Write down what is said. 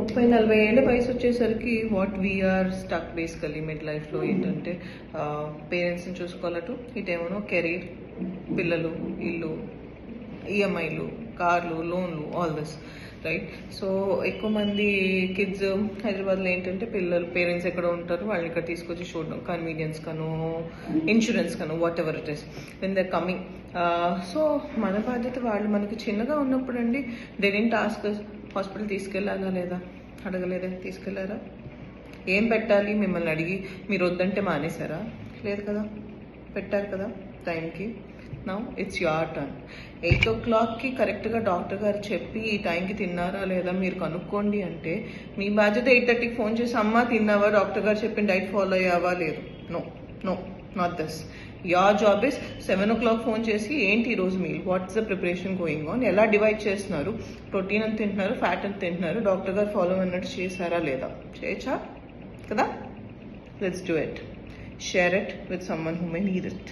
30-40 ఏళ్ళ వయసు వచ్చేసరికి what we are stuck basically mid లైఫ్లో ఏంటంటే పేరెంట్స్ని చూసుకోవాలటు ఇటేమో కెరీర్, పిల్లలు, ఇల్లు, ఈఎంఐలు, కార్లు, లోన్లు, ఆల్ దిస్ రైట్. సో ఎక్కువ మంది కిడ్స్ హైదరాబాద్లో ఏంటంటే పేరెంట్స్ ఎక్కడ ఉంటారు వాళ్ళని ఇక్కడ తీసుకొచ్చి చూడడం, కన్వీనియన్స్ కను, ఇన్సూరెన్స్ కను, what ever it is when they coming. So మన బాధ్యత వాళ్ళు మనకి చిన్నగా ఉన్నప్పుడు అండి దే డెంట్ ఆస్క్ హాస్పిటల్ తీసుకెళ్ళాలా లేదా, అడగలేదా? తీసుకెళ్లారా? ఏం పెట్టాలి మిమ్మల్ని అడిగి మీరు వద్దంటే మానేశారా? లేదు కదా, పెట్టారు కదా టైంకి. Now it's your turn. 8 o'clockకి కరెక్ట్గా డాక్టర్ గారు చెప్పి ఈ టైంకి తిన్నారా లేదా మీరు కనుక్కోండి అంటే మీ బాధ్యత 8:30కి ఫోన్ చేసి అమ్మ తిన్నావా, డాక్టర్ గారు చెప్పిన డైట్ ఫాలో అయ్యావా? లేదు. No no not this. Your job is 7 o'clock phone చేసి ఏంటి ఈరోజు meal, what's the preparation going on, ఎలా డివైడ్ చేస్తున్నారు, ప్రోటీన్ అని తింటున్నారు, ఫ్యాట్ అని తింటున్నారు, డాక్టర్ గారు ఫాలో అన్నట్టు చేశారా లేదా? చేయొచ్చా కదా? Let's do it. Share it with someone who may need it.